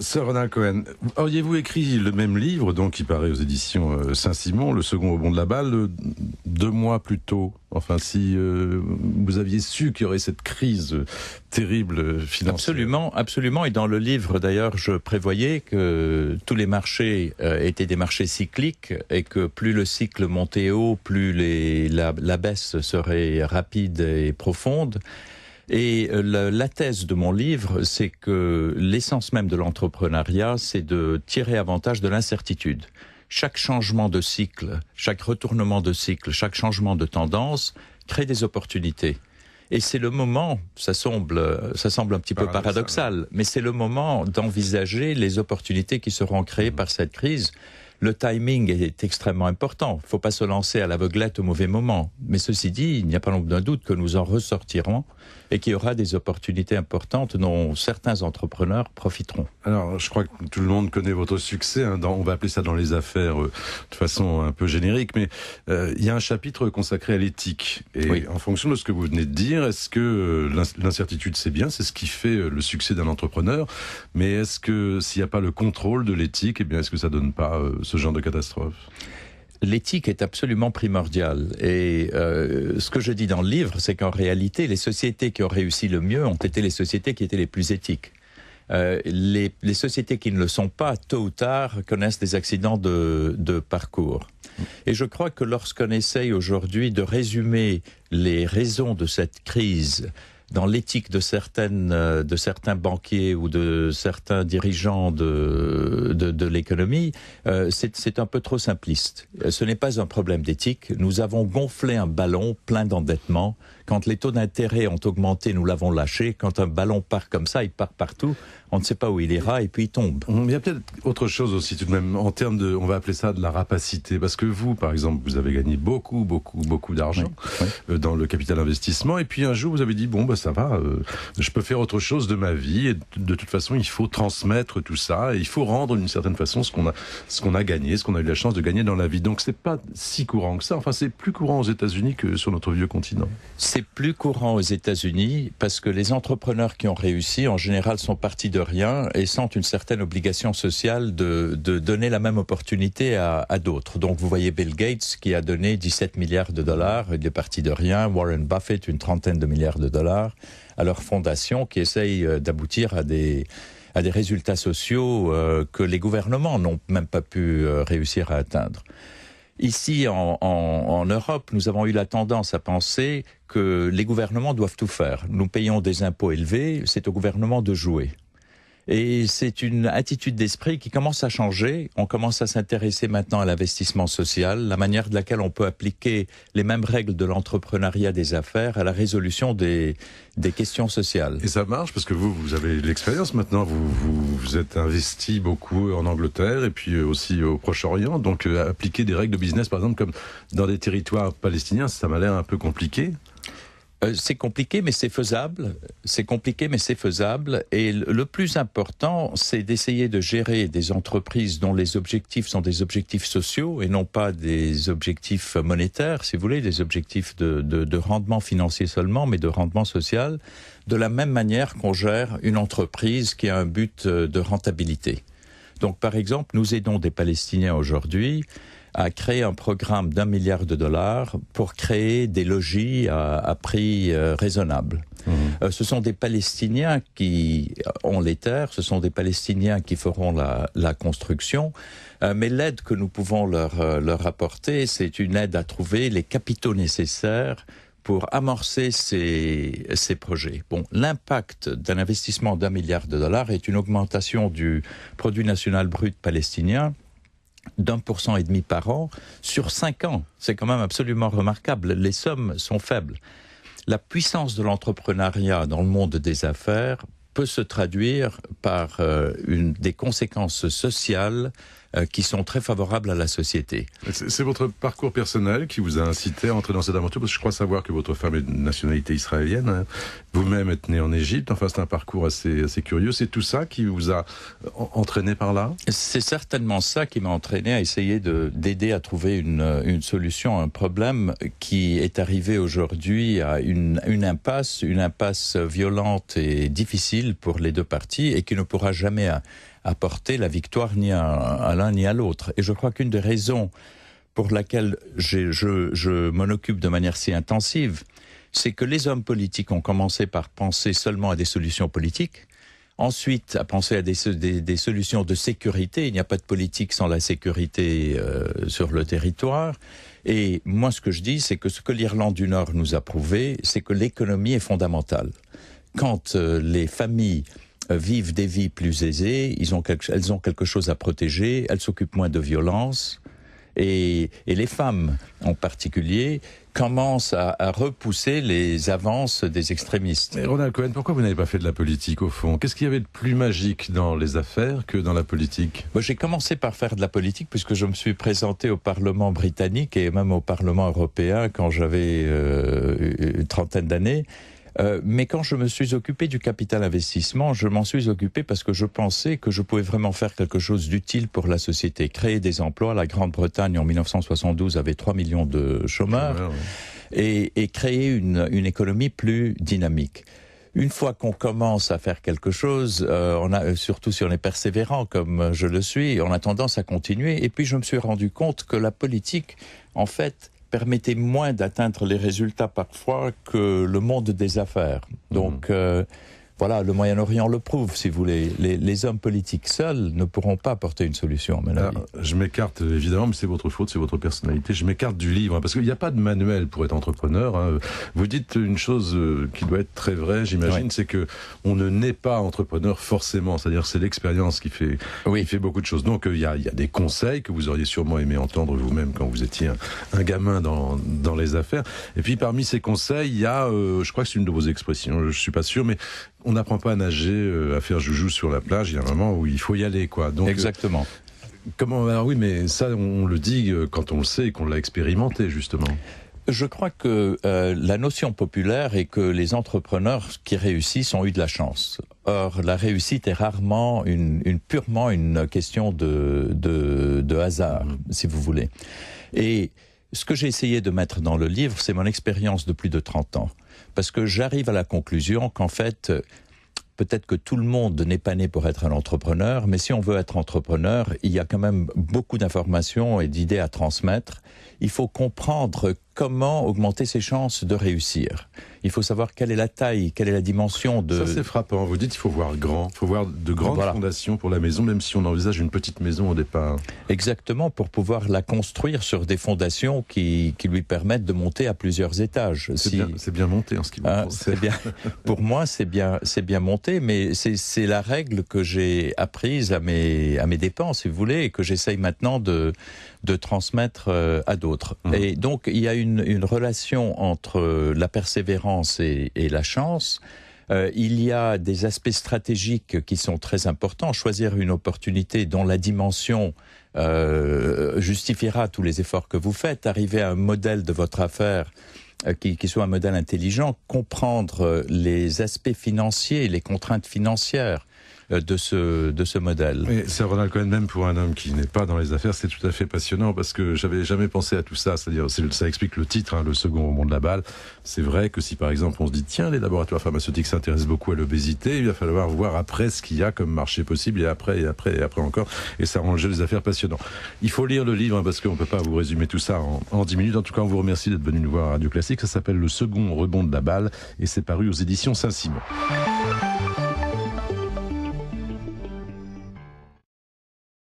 Sir Ronald Cohen, auriez-vous écrit le même livre, donc qui paraît aux éditions Saint-Simon, Le second au bond de la balle, 2 mois plus tôt? Enfin, si vous aviez su qu'il y aurait cette crise terrible financière. Absolument, absolument. Et dans le livre, d'ailleurs, je prévoyais que tous les marchés étaient des marchés cycliques et que plus le cycle montait haut, plus la baisse serait rapide et profonde. Et la thèse de mon livre, c'est que l'essence même de l'entrepreneuriat, c'est de tirer avantage de l'incertitude. Chaque changement de cycle, chaque retournement de cycle, chaque changement de tendance crée des opportunités. Et c'est le moment, ça semble un petit peu paradoxal, mais c'est le moment d'envisager les opportunités qui seront créées par cette crise. Le timing est extrêmement important. Il ne faut pas se lancer à l'aveuglette au mauvais moment. Mais ceci dit, il n'y a pas d'un doute que nous en ressortirons et qu'il y aura des opportunités importantes dont certains entrepreneurs profiteront. Alors, je crois que tout le monde connaît votre succès. On va appeler ça dans les affaires de façon un peu générique, mais il y a un chapitre consacré à l'éthique. Et oui, en fonction de ce que vous venez de dire, est-ce que l'incertitude, c'est bien, c'est ce qui fait le succès d'un entrepreneur, mais est-ce que s'il n'y a pas le contrôle de l'éthique, eh bien, est-ce que ça ne donne pas ce genre de catastrophe? L'éthique est absolument primordiale. Et ce que je dis dans le livre, c'est qu'en réalité, les sociétés qui ont réussi le mieux ont été les sociétés qui étaient les plus éthiques. Les sociétés qui ne le sont pas, tôt ou tard, connaissent des accidents de parcours. Et je crois que lorsqu'on essaye aujourd'hui de résumer les raisons de cette crise dans l'éthique de certains banquiers ou de certains dirigeants de l'économie, c'est un peu trop simpliste. Ce n'est pas un problème d'éthique. Nous avons gonflé un ballon plein d'endettement. Quand les taux d'intérêt ont augmenté, nous l'avons lâché. Quand un ballon part comme ça, il part partout. On ne sait pas où il ira et puis il tombe. Il y a peut-être autre chose aussi tout de même, en termes de, on va appeler ça de la rapacité. Parce que vous, par exemple, vous avez gagné beaucoup d'argent dans le capital investissement. Et puis un jour, vous avez dit, bon, ça va, je peux faire autre chose de ma vie. Et de toute façon, il faut transmettre tout ça. Et il faut rendre d'une certaine façon ce qu'on a gagné, ce qu'on a eu la chance de gagner dans la vie. Donc c'est pas si courant que ça. Enfin, c'est plus courant aux États-Unis que sur notre vieux continent. C'est plus courant aux États-Unis parce que les entrepreneurs qui ont réussi, en général, sont partis de rien et sentent une certaine obligation sociale de donner la même opportunité à d'autres. Donc vous voyez Bill Gates qui a donné 17 milliards de dollars, il est parti de rien. Warren Buffett, une trentaine de milliards de dollars à leur fondation qui essaye d'aboutir à des résultats sociaux que les gouvernements n'ont même pas pu réussir à atteindre. Ici, en Europe, nous avons eu la tendance à penser que les gouvernements doivent tout faire. Nous payons des impôts élevés, c'est au gouvernement de jouer. Et c'est une attitude d'esprit qui commence à changer. On commence à s'intéresser maintenant à l'investissement social, la manière de laquelle on peut appliquer les mêmes règles de l'entrepreneuriat des affaires à la résolution des questions sociales. Et ça marche parce que vous avez l'expérience maintenant. Vous êtes investi beaucoup en Angleterre et puis aussi au Proche-Orient. Donc appliquer des règles de business, par exemple, comme dans des territoires palestiniens, ça m'a l'air un peu compliqué. C'est compliqué, mais c'est faisable. C'est compliqué, mais c'est faisable. Et le plus important, c'est d'essayer de gérer des entreprises dont les objectifs sont des objectifs sociaux et non pas des objectifs monétaires, si vous voulez, des objectifs de rendement financier seulement, mais de rendement social, de la même manière qu'on gère une entreprise qui a un but de rentabilité. Donc, par exemple, nous aidons des Palestiniens aujourd'hui à créer un programme d'1 milliard de dollars pour créer des logis à prix raisonnable. Ce sont des Palestiniens qui ont les terres, ce sont des Palestiniens qui feront la construction, mais l'aide que nous pouvons leur apporter, c'est une aide à trouver les capitaux nécessaires pour amorcer ces projets. Bon, l'impact d'un investissement d'1 milliard de dollars est une augmentation du produit national brut palestinien d'1,5% par an sur 5 ans. C'est quand même absolument remarquable. Les sommes sont faibles. La puissance de l'entrepreneuriat dans le monde des affaires peut se traduire par des conséquences sociales qui sont très favorables à la société. C'est votre parcours personnel qui vous a incité à entrer dans cette aventure, parce que je crois savoir que votre femme est de nationalité israélienne, hein. Vous-même êtes né en Égypte, enfin c'est un parcours assez curieux. C'est tout ça qui vous a entraîné par là? C'est certainement ça qui m'a entraîné à essayer d'aider à trouver une solution à un problème qui est arrivé aujourd'hui à une impasse violente et difficile pour les deux parties et qui ne pourra jamais apporter la victoire ni à l'un ni à l'autre. Et je crois qu'une des raisons pour laquelle je m'en occupe de manière si intensive, c'est que les hommes politiques ont commencé par penser seulement à des solutions politiques, ensuite à penser à des solutions de sécurité. Il n'y a pas de politique sans la sécurité sur le territoire. Et moi, ce que je dis, c'est que ce que l'Irlande du Nord nous a prouvé, c'est que l'économie est fondamentale. Quand les familles vivent des vies plus aisées, elles ont quelque chose à protéger, elles s'occupent moins de violence. Et les femmes, en particulier, commencent à repousser les avances des extrémistes. Mais Ronald Cohen, pourquoi vous n'avez pas fait de la politique, au fond? Qu'est-ce qu'il y avait de plus magique dans les affaires que dans la politique? J'ai commencé par faire de la politique puisque je me suis présenté au Parlement britannique et même au Parlement européen quand j'avais une trentaine d'années. Mais quand je me suis occupé du capital investissement, je m'en suis occupé parce que je pensais que je pouvais vraiment faire quelque chose d'utile pour la société, créer des emplois. La Grande-Bretagne, en 1972, avait 3 millions de chômeurs, et créer une économie plus dynamique. Une fois qu'on commence à faire quelque chose, surtout si on est persévérant comme je le suis, on a tendance à continuer. Et puis je me suis rendu compte que la politique, en fait, permettait moins d'atteindre les résultats parfois que le monde des affaires. Donc voilà, le Moyen-Orient le prouve, si vous voulez. Les hommes politiques seuls ne pourront pas apporter une solution, à mon avis. Je m'écarte, évidemment, mais c'est votre faute, c'est votre personnalité. Je m'écarte du livre, parce qu'il n'y a pas de manuel pour être entrepreneur. Vous dites une chose qui doit être très vraie, j'imagine, c'est que on ne naît pas entrepreneur forcément. C'est-à-dire c'est l'expérience qui fait beaucoup de choses. Donc il y a des conseils que vous auriez sûrement aimé entendre vous-même quand vous étiez un gamin dans les affaires. Et puis parmi ces conseils, il y a, je crois que c'est une de vos expressions, je suis pas sûr, mais on n'apprend pas à nager, à faire joujou sur la plage. Il y a un moment où il faut y aller, quoi. Donc, exactement. Alors oui, mais ça, on le dit quand on le sait et qu'on l'a expérimenté, justement. Je crois que la notion populaire est que les entrepreneurs qui réussissent ont eu de la chance. Or, la réussite est rarement purement une question de hasard, si vous voulez. Et ce que j'ai essayé de mettre dans le livre, c'est mon expérience de plus de 30 ans. Parce que j'arrive à la conclusion qu'en fait, peut-être que tout le monde n'est pas né pour être un entrepreneur, mais si on veut être entrepreneur, il y a quand même beaucoup d'informations et d'idées à transmettre. Il faut comprendre comment augmenter ses chances de réussir. Il faut savoir quelle est la taille, quelle est la dimension de... Ça, c'est frappant. Vous dites qu'il faut voir grand. Il faut voir de grandes fondations pour la maison, même si on envisage une petite maison au départ. Exactement, pour pouvoir la construire sur des fondations qui lui permettent de monter à plusieurs étages. C'est bien monté en ce qui me concerne. Pour moi, c'est bien monté, mais c'est la règle que j'ai apprise à mes dépens, si vous voulez, et que j'essaye maintenant de transmettre à d'autres. Et donc, il y a une relation entre la persévérance et la chance. Il y a des aspects stratégiques qui sont très importants. Choisir une opportunité dont la dimension justifiera tous les efforts que vous faites. Arriver à un modèle de votre affaire qui soit un modèle intelligent. Comprendre les aspects financiers, les contraintes financières de ce modèle. Mais c'est Ronald Cohen, même pour un homme qui n'est pas dans les affaires, c'est tout à fait passionnant parce que j'avais jamais pensé à tout ça. C'est-à-dire, ça explique le titre, le second rebond de la balle. C'est vrai que si par exemple on se dit tiens, les laboratoires pharmaceutiques s'intéressent beaucoup à l'obésité, il va falloir voir après ce qu'il y a comme marché possible et après encore. Et ça rend le jeu des affaires passionnant. Il faut lire le livre parce qu'on peut pas vous résumer tout ça en 10 minutes. En tout cas, on vous remercie d'être venu nous voir à Radio Classique. Ça s'appelle Le second rebond de la balle et c'est paru aux éditions Saint-Simon.